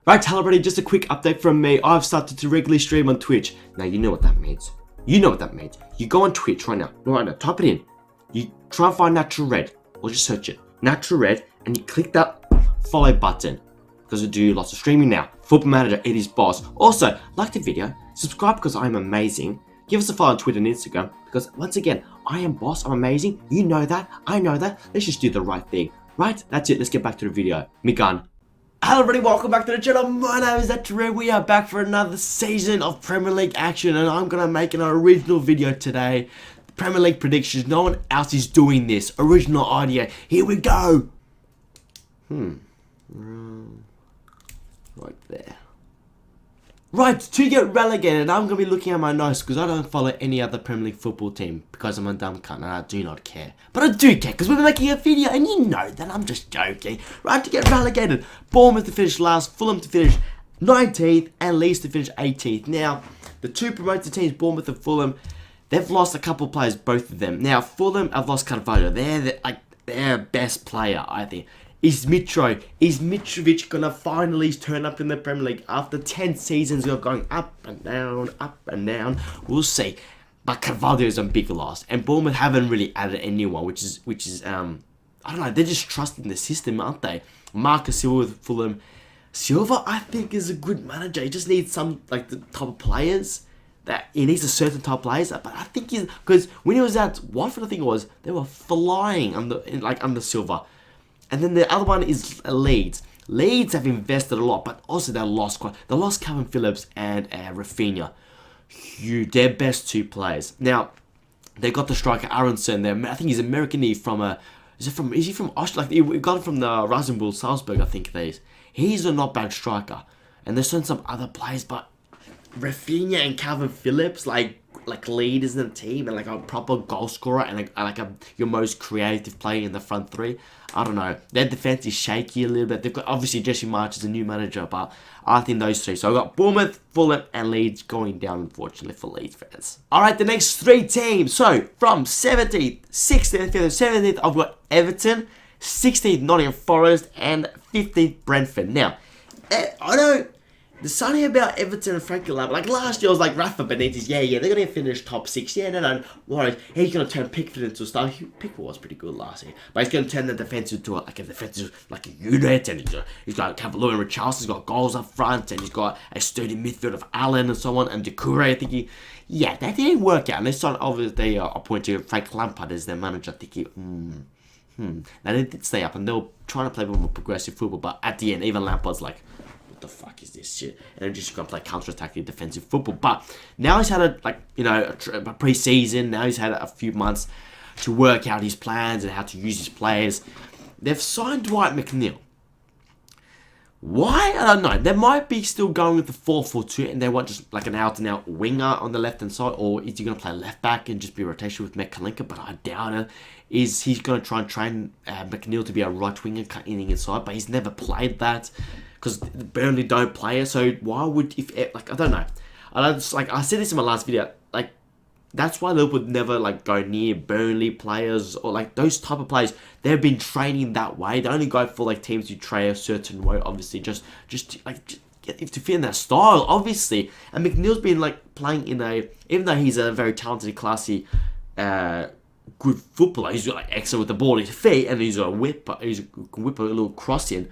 Right, hello everybody, just a quick update from me. I've started to regularly stream on Twitch. Now, you know what that means. You know what that means. You go on Twitch right now, type it in. You try and find Natural Red, or just search it. Natural Red, and you click that follow button. Because I do lots of streaming now. Football Manager, it is boss. Also, like the video, subscribe because I'm amazing. Give us a follow on Twitter and Instagram, because once again, I am boss, I'm amazing. You know that, I know that. Let's just do the right thing. Right, that's it, let's get back to the video. Me gun. Hello everybody, welcome back to the channel. My name is Red. We are back for another season of Premier League action, and I'm going to make an original video today. Premier League predictions, no one else is doing this. Original idea, here we go. Right there. Right, to get relegated, I'm going to be looking at my notes because I don't follow any other Premier League football team because I'm a dumb cunt and I do not care. But I do care because we're making a video and you know that, I'm just joking. Right, to get relegated, Bournemouth to finish last, Fulham to finish 19th and Leeds to finish 18th. Now, the two promoted teams, Bournemouth and Fulham, they've lost a couple of players, both of them. Now, Fulham have lost Carvalho. They're their best player, I think. Is Mitrovic gonna finally turn up in the Premier League after 10 seasons of going up and down, up and down? We'll see. But Carvalho is a big loss, and Bournemouth haven't really added anyone, which is I don't know. They're just trusting the system, aren't they? Marcus Silva with Fulham. Silva, I think, is a good manager. He just needs some the type of players. That he needs a certain type of players, but I think because when he was at Watford, I think it was, they were flying under Silva. And then the other one is Leeds. Leeds have invested a lot, but also they lost Calvin Phillips and Rafinha. Their best two players. Now, they got the striker Aronson there. I think he's American. Is he from Austria? We got him from the Rasenball Salzburg, I think they is. He's a not bad striker. And there's some other players, but Rafinha and Calvin Phillips, like leaders in the team and a proper goal scorer and your most creative player in the front three. I don't know. Their defense is shaky a little bit. They've got obviously Jesse March is a new manager, but I think those three. So I've got Bournemouth, Fulham, and Leeds going down, unfortunately, for Leeds fans. Alright, the next three teams. So from 17th, 16th, 15th, 17th, I've got Everton, 16th, Nottingham Forest, and 15th, Brentford. Now, there's something about Everton and Frankie Lampard. Like last year, I was like Rafa Benitez. Yeah, they're going to finish top 6. Yeah, no, worries. He's going to turn Pickford into a star. Pickford was pretty good last year. But he's going to turn the defense into a defensive unit. And he's got Cavalier and Richarlison. He's got goals up front. And he's got a sturdy midfield of Allen and so on. And Doucouré, I think that didn't work out. And they started, obviously, they appointed Frank Lampard as their manager. I think Now, they did stay up. And they were trying to play more progressive football. But at the end, even Lampard's like, the fuck is this shit? And they're just gonna play counter-attacking defensive football. But now he's had a pre-season. Now he's had a few months to work out his plans and how to use his players. They've signed Dwight McNeil. Why? I don't know. They might be still going with the 4-4-2 and they want just an out-and-out winger on the left-hand side, or is he going to play left-back and just be rotation with Mekalinka? But I doubt it. Is he's going to try and train McNeil to be a right winger cutting inside? But he's never played that because Burnley don't play it. So why would I don't know. I said this in my last video. That's why Liverpool would never go near Burnley players or those type of players. They've been training that way. They only go for teams who train a certain way. Obviously, just to fit in that style. Obviously, and McNeil's been playing in even though he's a very talented, classy, good footballer. He's excellent with the ball, his feet, and he's a whip. He can whip a little cross in.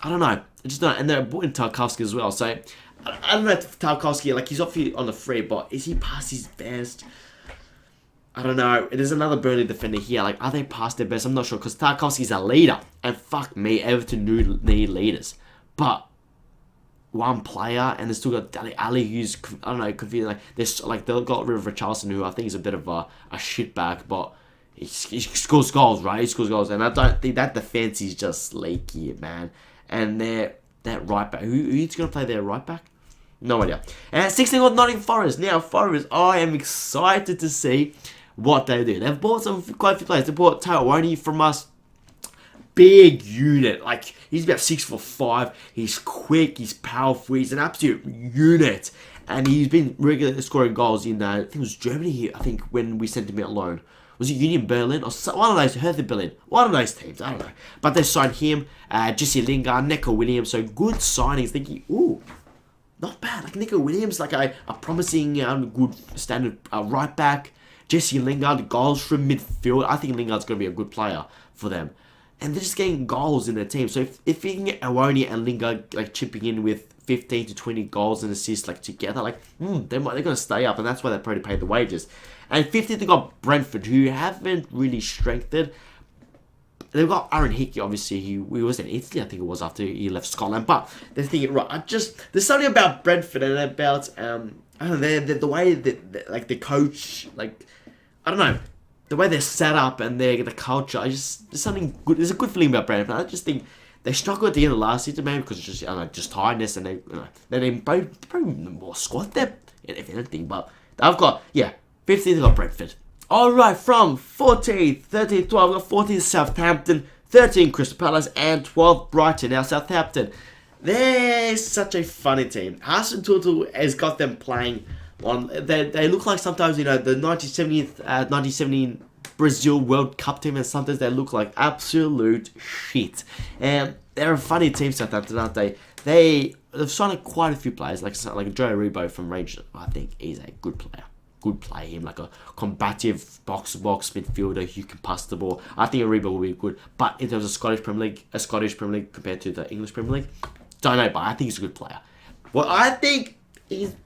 I don't know. I just don't. And they're brought in Tarkowski as well. So I don't know if Tarkowski, he's obviously on the free, but is he past his best? I don't know. There's another Burnley defender here. Are they past their best? I'm not sure, because Tarkowski's a leader. And fuck me, Everton need leaders. But one player, and they still got Dele Alli, who's, I don't know, confusing. They've got rid of Richarlison, who I think is a bit of a shitbag, but he scores goals, right? He scores goals. And I don't think that defense is just leaky, man. And that right back, who's going to play their right back? No idea. And 16 got Nottingham Forest. Now, Forest, I am excited to see what they do. They've bought quite a few players. They bought Taowani from us. Big unit. He's about 6'5". He's quick. He's powerful. He's an absolute unit. And he's been regularly scoring goals in, I think it was Germany here, I think, when we sent him out loan. Was it Union Berlin or one of those? Hertha Berlin, one of those teams. I don't know. But they signed him, Jesse Lingard, Nico Williams. So good signings. Thinking, ooh, not bad. Like Nico Williams, like a promising, good standard right back. Jesse Lingard, goals from midfield. I think Lingard's going to be a good player for them. And they're just getting goals in their team. So if you can get Awoni and Lingard like chipping in with 15 to 20 goals and assists like together, like they're going to stay up, and that's why they probably paid the wages. And 15th they got Brentford, who haven't really strengthened. They've got Aaron Hickey, obviously. He was in Italy, I think it was, after he left Scotland. But they're thinking, right, there's something about Brentford and about I don't know, the way that like the coach, like I don't know, the way they're set up and the culture. There's something good. There's a good feeling about Brentford. I just think they struggled at the end of last season, maybe because it's just tiredness, and they need probably more squad depth, if anything. But I've got 15th they got Brentford. Alright, from 14th, 13th, 12th, got 14th Southampton, 13th Crystal Palace, and 12th Brighton. Now Southampton, they're such a funny team. Hassan Tutu has got them playing on. They look like sometimes the 1970 Brazil World Cup team, and sometimes they look like absolute shit. And they're a funny team, Southampton, aren't they? They've signed quite a few players, like Joe Aribo from Rangers. I think he's a good player. Good play him, like a combative box-to-box midfielder who can pass the ball. I think Aribo will be good, but in terms of Scottish Premier League compared to the English Premier League, don't know, but I think he's a good player. Well, I think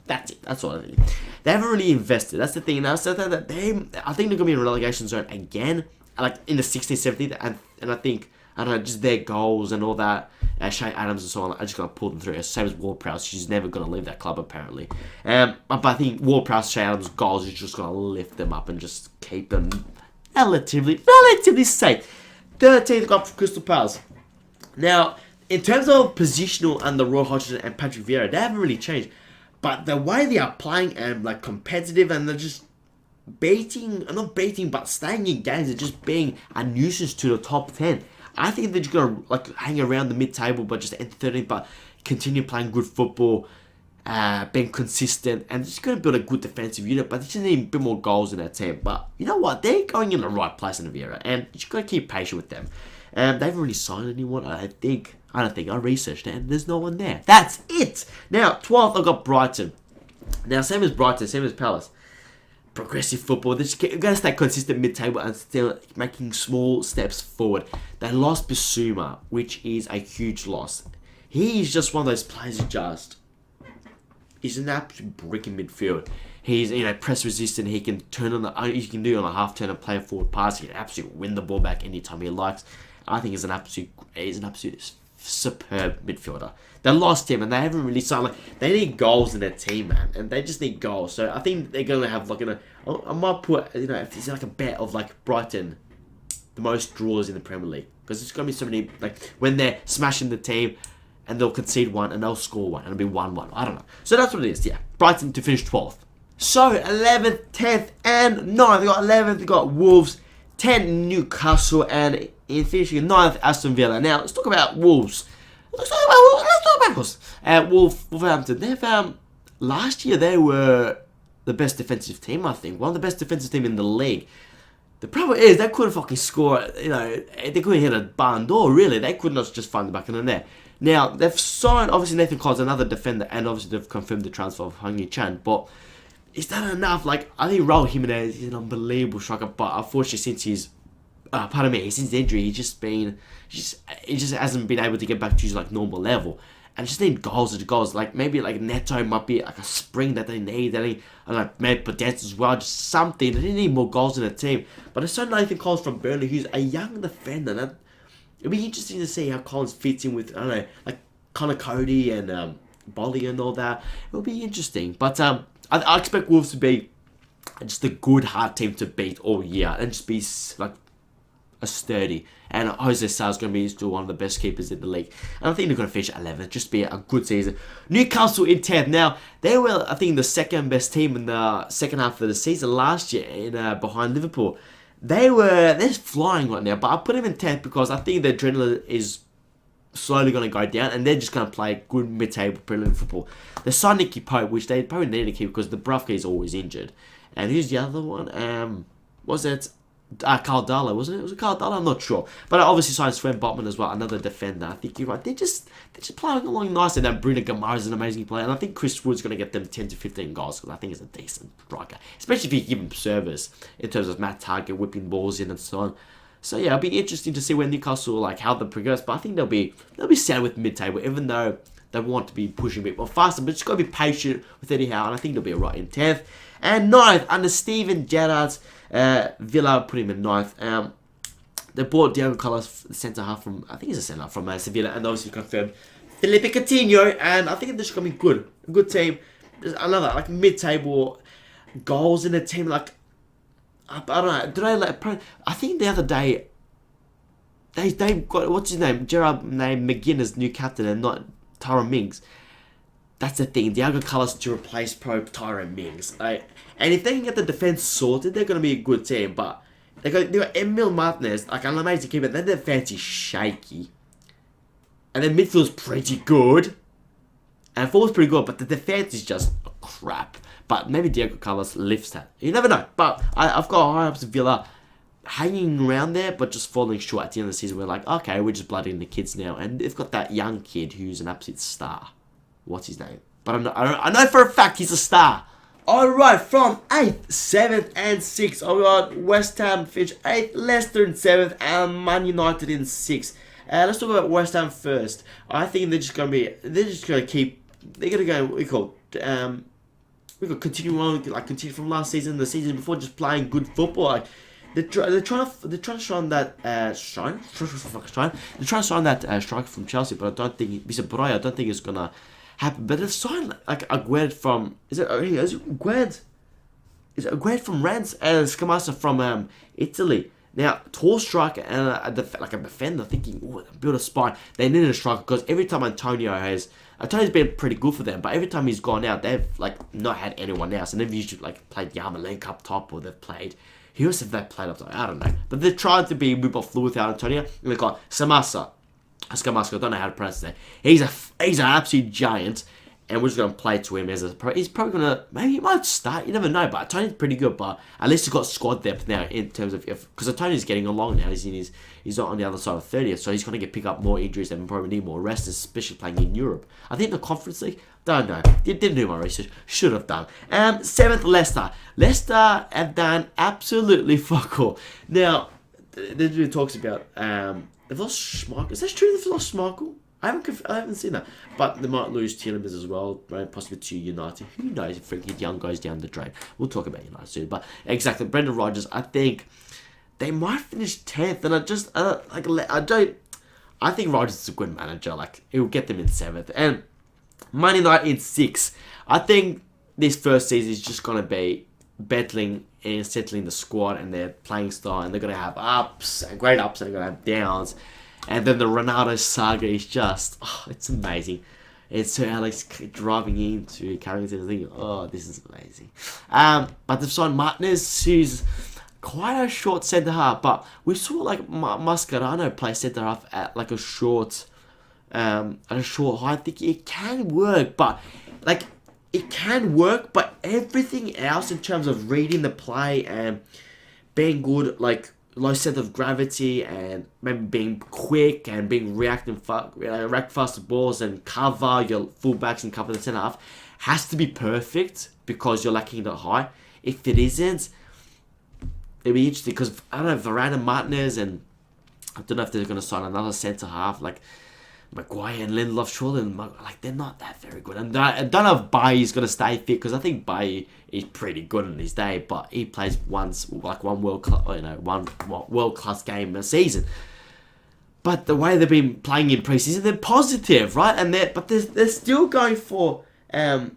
that's it. That's all I think. They haven't really invested. That's the thing. Now, so that I think they're gonna be in a relegation zone again, like in the 16th, 17th, and I think, I don't know, just their goals and all that, Shay Adams and so on, are just going to pull them through. Same as Ward-Prowse, she's never going to leave that club, apparently. But I think Ward-Prowse, Shay Adams' goals is just going to lift them up and just keep them relatively safe. 13th got Crystal Palace. Now, in terms of positional and the Roy Hodgson and Patrick Vieira, they haven't really changed. But the way they are playing and like competitive, and they're just not baiting, but staying in games and just being a nuisance to the top 10. I think they're just going to like hang around the mid-table, but just enter 13th, but continue playing good football, being consistent, and just going to build a good defensive unit, but they just need a bit more goals in their team. But you know what? They're going in the right place in the Vieira, and you just got to keep patient with them. They haven't really signed anyone, I don't think. I researched it, and there's no one there. That's it! Now, 12th, I've got Brighton. Now, same as Brighton, same as Palace. Progressive football. They're just going to stay consistent mid-table and still making small steps forward. They lost Bissouma, which is a huge loss. He's just one of those players he's an absolute brick in midfield. He's press resistant. He can turn on he can do on a half turn and play a forward pass. He can absolutely win the ball back anytime he likes. I think he's an absolute superb midfielder. They lost him, and they haven't really signed. They need goals in their team, man, and they just need goals. So I think they're going to have I might put if it's like a bet of like Brighton, the most draws in the Premier League, because it's going to be so many when they're smashing the team, and they'll concede one and they'll score one, and it'll be 1-1. I don't know. So that's what it is. Yeah, Brighton to finish 12th. So 11th, 10th, and 9th. They got 11th. They got Wolves, 10th Newcastle, and in finishing 9th Aston Villa. Now let's talk about Wolves. Let's talk about Wolves. Wolverhampton. They've last year they were the best defensive team. I think one of the best defensive team in the league. The problem is they couldn't fucking score. They couldn't hit a barn door. Really, they could not just find the back of the net. Now they've signed obviously Nathan Collins, another defender, and obviously they've confirmed the transfer of Hung Chan. But is that enough? I think Raul Jimenez is an unbelievable striker, but unfortunately since since the injury, he just hasn't been able to get back to his normal level. And just need goals. Maybe Neto might be a spring that they need. They need maybe Podence as well, just something. They need more goals in the team. But it's so Nathan Collins from Burnley, who's a young defender. It'll be interesting to see how Collins fits in with Connor Cody and Bolly and all that. It'll be interesting. But I expect Wolves to be just a good hard team to beat all year and just be a sturdy. And Jose Sal's going to be still one of the best keepers in the league. And I think they're going to finish 11th. Just be a good season. Newcastle in 10th. Now, they were, I think, the second best team in the second half of the season last year behind Liverpool. They're flying right now. But I put them in 10th because I think their adrenaline is slowly going to go down. And they're just going to play good mid-table Premier League football. They signed Nicky Pope, which they probably need to keep because the Brufke is always injured. And who's the other one? Was it Caldala, wasn't it? Was it Caldala? I'm not sure. But I obviously signed Sven Botman as well, another defender. I think you're right. They're just playing along nicely. And Bruno Gamara is an amazing player. And I think Chris Wood's going to get them 10 to 15 goals because I think he's a decent striker. Especially if you give him service in terms of Matt Target, whipping balls in and so on. So yeah, it'll be interesting to see where Newcastle, like, how they progress. But I think they'll be sound with mid-table, even though they want to be pushing a bit more faster. But just got to be patient with Eddie Howe. And I think they'll be right in 10th. And 9th, under Steven Gerrard's Villa, put him in 9th. They bought Diego Carlos, the centre-half from, I think he's a centre-half from Sevilla, and obviously confirmed Felipe Coutinho, and I think they're just going to be good. A good team. There's another, like, mid-table goals in the team, like, I don't know, I think the other day, they got, what's his name? Gerrard named McGinn as new captain and not Tyrone Mings. That's the thing. Diego Carlos to replace Tyrone Mings. And if they can get the defense sorted, they're going to be a good team. But they got Emil Martinez, like an amazing keeper. Then their defense is shaky. And then midfield's pretty good. And forward's pretty good, but the defense is just crap. But maybe Diego Carlos lifts that. You never know. But I've got high hopes of Villa hanging around there, but just falling short at the end of the season. We're like, okay, we're just bloodying the kids now. And they've got that young kid who's an absolute star. What's his name? But I know for a fact he's a star. Alright, from 8th, 7th, and 6th, I got West Ham finish 8th, Leicester in 7th, and Man United in 6th. Let's talk about West Ham first. I think they're just going to keep, they're going to go, we could continue on, like continue from last season, the season before, just playing good football. Like, they're trying to shine that they're trying to shine that striker from Chelsea, but I don't think I don't think it's gonna happen. But they've signed like Aguerd from Aguerd from Rennes and Scamassa from Italy. Now, tall striker and a defender, thinking, build a spine. They needed a striker because every time Antonio's been pretty good for them, but every time he's gone out, they've like not had anyone else, and they've usually like played Yarmolenko up top, or they've played. Who else have they played up top? I don't know, but they're trying to be a bit more fluid without Antonio. And they've got Scamassa, I don't know how to pronounce his name. He's an absolute giant. And we're just going to play to him as a pro. He's probably going to, maybe he might start, you never know. But Tony's pretty good, but at least he's got squad depth now in terms of, because Tony's getting along now. He's not on the other side of 30th, so he's going to pick up more injuries and probably need more rest, especially playing in Europe. I think the Conference League, don't know. Didn't do my research. Should have done. 7th, Leicester. Leicester have done absolutely fuck all. Now, there talks about, they've lost Schmeichel. Is that true they've lost Schmeichel? I haven't seen that. But they might lose Tielemans as well, right? Possibly to United. Who knows if Frankie Young goes down the drain. We'll talk about United soon. But exactly, Brendan Rodgers, I think they might finish 10th. And I think Rodgers is a good manager. Like, he'll get them in 7th. And Man United in 6th. I think this first season is just going to be battling and settling the squad and their playing style. And they're going to have great ups, and they're going to have downs. And then the Ronaldo saga is just, it's amazing. It's Sir Alex driving into Carrington and thinking, this is amazing. But they've signed Martinez, who's quite a short centre-half. But we saw like Mascherano play centre-half at like a short height. I think it can work, but everything else in terms of reading the play and being good, like, low center of gravity and maybe being quick and being react fast to balls and cover your fullbacks and cover the centre half has to be perfect because you're lacking that high. If it isn't, it'll be interesting because I don't know, Varane and Martinez, and I don't know if they're going to sign another centre half like Maguire and Lindelof. Surely, like, they're not that very good. And I don't know if Bailly's going to stay fit because I think Bailly is pretty good in his day, but he plays one world class game a season. But the way they've been playing in preseason, they're positive, right? And they're still going for De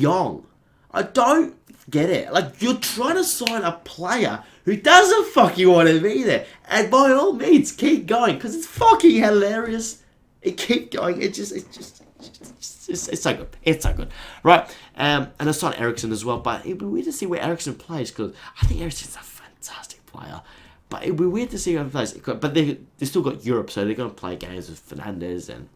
Jong. I don't get it. Like, you're trying to sign a player who doesn't fucking want to be there. And by all means, keep going, because it's fucking hilarious. Keep going. It's so good. It's so good. Right. And I signed Eriksen as well, but it'd be weird to see where Eriksen plays, because I think Eriksen's a fantastic player. But it'd be weird to see how he plays. But they still got Europe, so they're going to play games with Fernandes and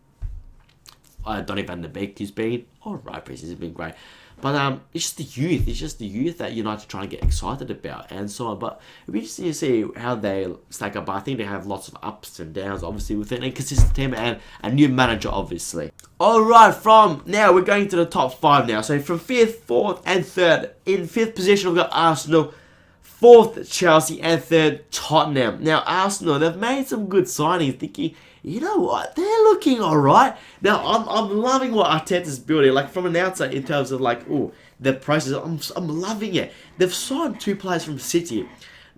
Donny van de Beek, who's been alright preseason, has been great. But it's just the youth. It's just the youth that United trying to get excited about and so on. But it'll be interesting to see how they stack up. But I think they have lots of ups and downs, obviously, with an inconsistent team and a new manager, obviously. Alright, from now, we're going to the top 5 now. So from 5th, 4th, and 3rd. In 5th position, we've got Arsenal. 4th, Chelsea, and 3rd, Tottenham. Now, Arsenal, they've made some good signings, thinking, you know what, they're looking alright. Now, I'm loving what Arteta's building, like, from an outside, in terms of, like, the process. I'm loving it. They've signed 2 players from City.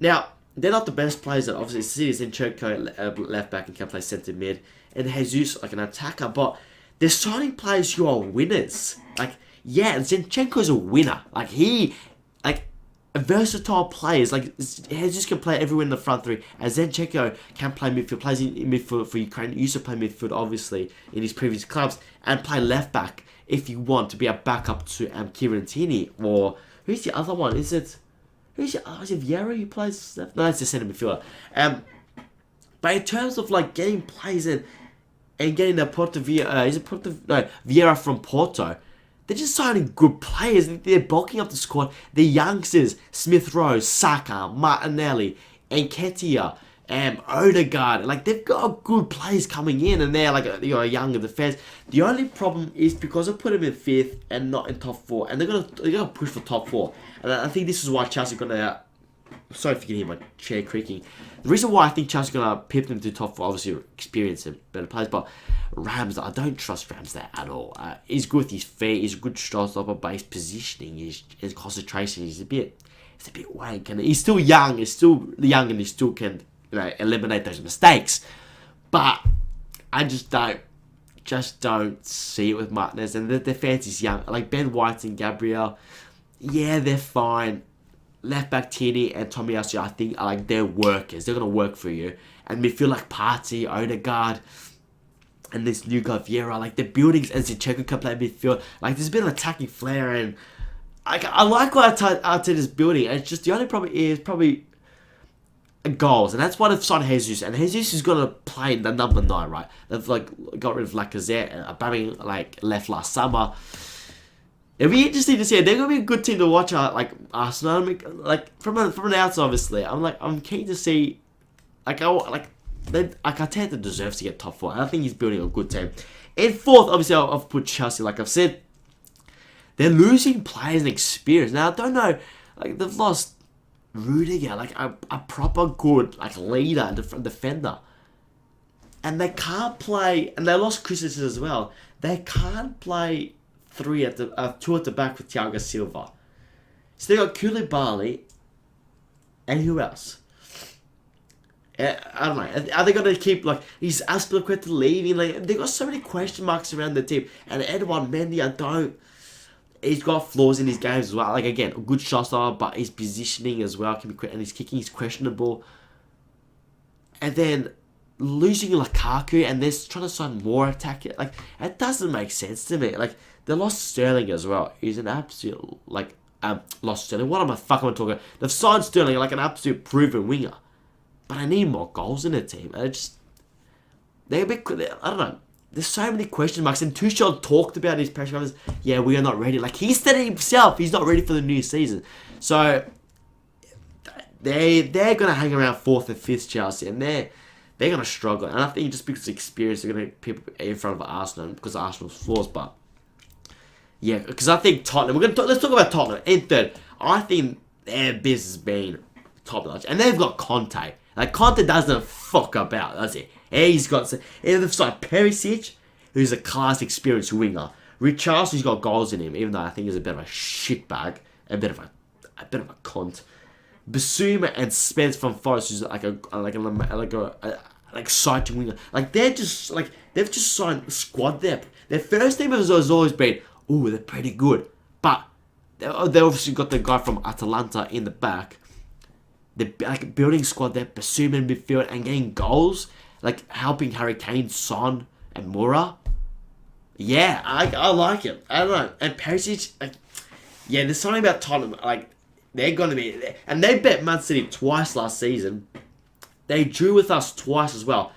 Now, they're not the best players, obviously. City's Zinchenko, left back, and can play centre mid, and Jesus, like an attacker, but they're signing players who are winners. Like, yeah, Zinchenko's a winner. Like, versatile players, like Jesus can play everywhere in the front 3, and Zinchenko can play midfield, plays in midfield for Ukraine, he used to play midfield obviously in his previous clubs, and play left back if you want to be a backup to Kieran Tierney, or who's the other one, is it Vieira who plays left? No, it's the centre midfielder. But in terms of like getting players in, and getting the Vieira from Porto, they're just signing good players. They're bulking up the squad. The youngsters, Smith Rowe, Saka, Martinelli, Nketiah, Odegaard. Like, they've got good players coming in, and they're like a younger defense. The only problem is because I put them in 5th and not in top 4, and they're gonna push for top 4. And I think this is why Chelsea gonna. Sorry if you can hear my chair creaking. The reason why I think Chelsea's gonna pip them to top 4, obviously experience and better players, but Rams, I don't trust Rams there at all. He's good with his feet, he's a good shot stopper, but his positioning, his concentration, it's a bit wank, and he's still young, and he still can eliminate those mistakes. But I just don't see it with Martinez, and the defense is young. Like Ben White and Gabriel, yeah, they're fine. Left back Tierney and Tomiyasu, I think, are like, they're workers. They're gonna work for you. And midfield like Partey, Odegaard, and this new guy Vieira, like the buildings, and Zinchenko can play midfield. Like, there's been an attacking flair, and I like what Arteta's building. And it's just the only problem is probably goals, and that's why they've signed Jesus. And Jesus is gonna play the number 9, right? They've like got rid of Lacazette and Aubameyang like left last summer. It'll be interesting to see. They're gonna be a good team to watch. Like Arsenal, I mean, like from an outside, obviously, I'm keen to see. Arteta deserves to get top 4. And I think he's building a good team. In 4th, obviously, I've put Chelsea. Like I've said, they're losing players and experience. Now I don't know. Like they've lost Rudiger, like a proper good like leader and defender, and they can't play. And they lost Christensen as well. They can't play 2 at the back with Thiago Silva. So they got Koulibaly, and who else? I don't know. Are they going to keep, like, is Aspilicueta leaving? Like, they got so many question marks around the team. And Edouard Mendy, he's got flaws in his games as well. Like, again, a good shot style, but his positioning as well can be, and his kicking is questionable. And then losing Lukaku, and they're trying to sign more attack. Like, it doesn't make sense to me. Like, they lost Sterling as well. He's an absolute, like, lost Sterling. What am I talking about? They've signed Sterling like an absolute proven winger. But I need more goals in the team. They're a bit, I don't know. There's so many question marks. And Tuchel talked about his pressure conference. Yeah, we are not ready. Like, he said it himself. He's not ready for the new season. So, they're going to hang around 4th and 5th, Chelsea. And they're going to struggle. And I think just because of experience, they're going to people in front of Arsenal because of Arsenal's flaws. But, yeah, because I think Tottenham, let's talk about Tottenham. In 3rd, I think their business has been top notch. And they've got Conte. Like, Conte doesn't fuck about, does he? They've signed Perisic, who's a class experienced winger. Richarlison's got goals in him, even though I think he's a bit of a shitbag, a bit of a cunt. Basuma and Spence from Forest, who's like exciting winger. Like, they've just signed squad depth. Their first team has always been, they're pretty good, but they obviously got the guy from Atalanta in the back. They're like building squad there, Basuma in midfield, and getting goals, like helping Harry Kane, Son, and Moura. Yeah, I like it. I don't know. And Perisic, yeah, there's something about Tottenham. Like, they're going to be, and they bet Man City twice last season. They drew with us twice as well.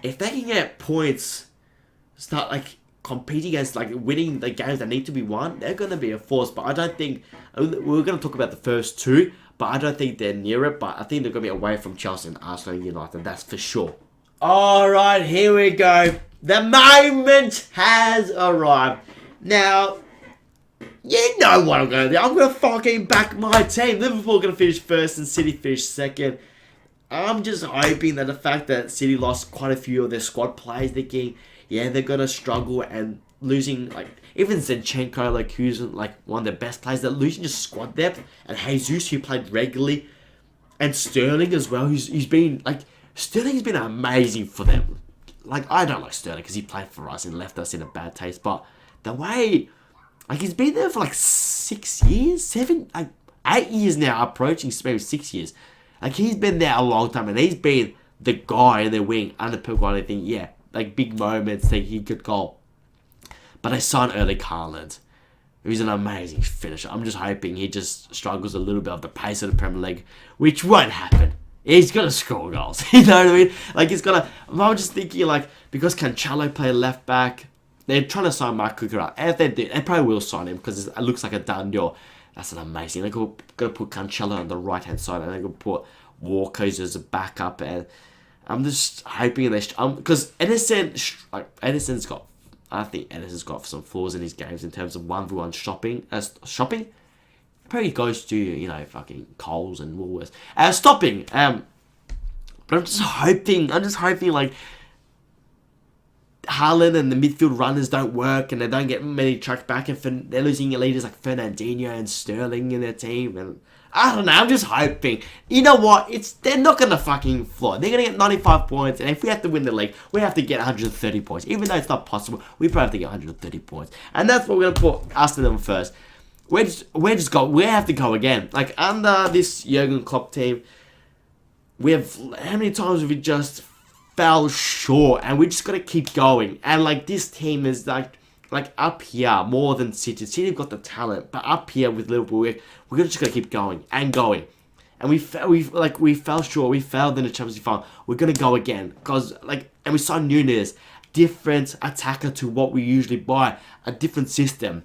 If they can get points, start like competing against, like, winning the games that need to be won, they're going to be a force. But I don't think, we're going to talk about the first two, but I don't think they're near it. But I think they're going to be away from Chelsea and Arsenal and United, that's for sure. Alright, here we go. The moment has arrived. Now, you know what I'm going to do. I'm going to fucking back my team. Liverpool are going to finish first and City finish second. I'm just hoping that the fact that City lost quite a few of their squad players, thinking, yeah, they're going to struggle, and losing, like, even Zinchenko, like, who's, like, one of their best players, they're losing just squad depth, and Jesus, who played regularly, and Sterling as well, who's been, like, Sterling's been amazing for them. Like, I don't like Sterling because he played for us and left us in a bad taste, but the way, like, he's been there for, like, 6 years, 7, like, 8 years now, approaching maybe 6 years. Like, he's been there a long time, and he's been the guy in the wing under Pep Guardiola. I think, yeah, like, big moments, think he could goal. But they signed Erling Haaland, who's an amazing finisher. I'm just hoping he just struggles a little bit of the pace of the Premier League, which won't happen. He's gonna score goals, you know what I mean? Like, he's gonna. I'm just thinking, like, because Cancelo play left back, they're trying to sign Mark Cooker out. And if they do, they probably will sign him because it looks like a done deal. That's an amazing. They're gonna put Cancelo on the right hand side, and they're gonna put Walker as a backup. And I'm just hoping they, because Edison's got. I think Edison's got some flaws in his games in terms of 1v1 shopping. Probably goes to, you know, fucking Coles and Woolworths. Stopping. But I'm just hoping, like, Haaland and the midfield runners don't work, and they don't get many track back, and they're losing leaders like Fernandinho and Sterling in their team, and I don't know, I'm just hoping. You know what? They're not going to fucking fly. They're going to get 95 points, and if we have to win the league, we have to get 130 points. Even though it's not possible, we probably have to get 130 points. And that's what we're going to put Arsenal first. We have to go again. Like, under this Jurgen Klopp team, how many times have we just fell short, and we just got to keep going. And, like, this team is, like up here more than City. City have got the talent, but up here with Liverpool, we're just gonna keep going and going. And we fell short. We failed in the Champions League final. We're gonna go again and we saw Nunes, different attacker to what we usually buy, a different system,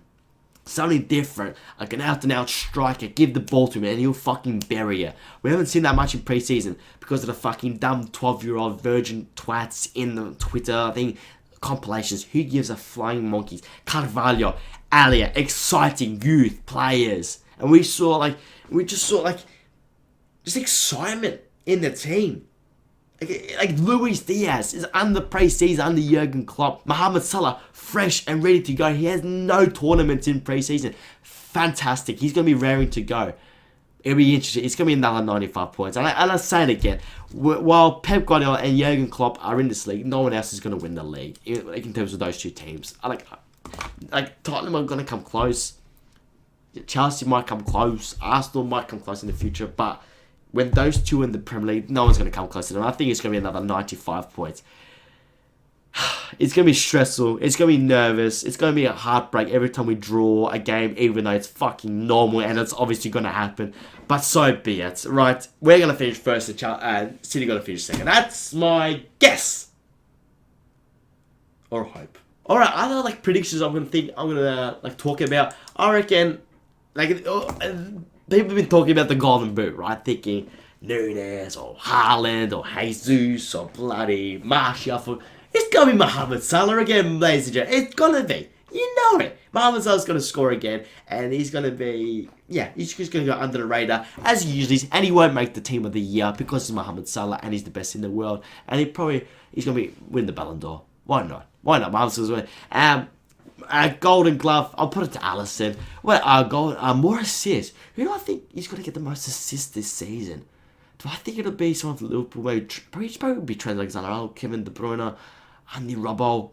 something different, like an out-and-out striker. Give the ball to him and he'll fucking bury you. We haven't seen that much in pre-season because of the fucking dumb 12-year-old virgin twats in the Twitter thing. Compilations, who gives a flying monkeys? Carvalho, Alia, exciting youth players, and we just saw just excitement in the team. Like Luis Diaz is under pre-season under Jurgen Klopp. Mohamed Salah, fresh and ready to go. He has no tournaments in pre-season. Fantastic. He's going to be raring to go. It'll be interesting. It's going to be another 95 points. And I say it again. While Pep Guardiola and Jurgen Klopp are in this league, no one else is going to win the league in terms of those two teams. Like Tottenham are going to come close. Chelsea might come close. Arsenal might come close in the future. But when those two in the Premier League, no one's going to come close to them. I think it's going to be another 95 points. It's going to be stressful. It's going to be nervous. It's going to be a heartbreak every time we draw a game, even though it's fucking normal and it's obviously going to happen. But so be it, right? We're going to finish first and City going to finish second. That's my guess. Or hope. Alright, other predictions I'm going to talk about. I reckon, people have been talking about the Golden Boot, right? Thinking Nunes or Haaland or Jesus or bloody Martial. It's going to be Mohamed Salah again, ladies and gentlemen. It's going to be. You know it. Mohamed Salah's going to score again. And he's going to be... Yeah, he's just going to go under the radar, as he usually is. And he won't make the team of the year because he's Mohamed Salah and he's the best in the world. And he's going to win the Ballon d'Or. Why not? Mohamed Salah's winning. Golden Glove, I'll put it to Alisson. More assists. Who do I think he's going to get the most assists this season? Do I think it'll be someone from Liverpool? Probably be Trent Alexander-Arnold, Kevin De Bruyne, Andy Robbo.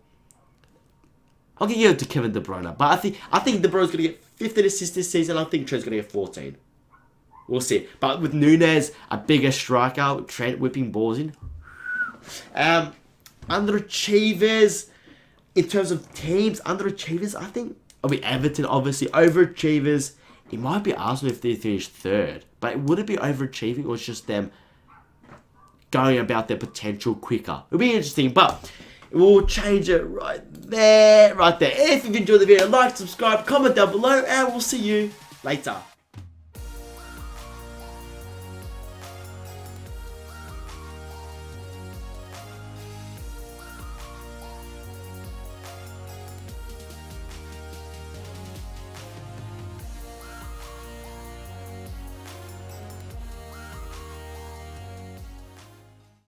I'll give it to Kevin De Bruyne. But I think De Bruyne's going to get 15 assists this season. I think Trent's going to get 14. We'll see. But with Nunes, a bigger striker, Trent whipping balls in. Underachievers, in terms of teams, underachievers, I think it'll be Everton, obviously. Overachievers, it might be Arsenal if they finish third. But would it be overachieving or it's just them going about their potential quicker? It'll be interesting. But We'll change it right there, right there. If you've enjoyed the video, like, subscribe, comment down below, and we'll see you later.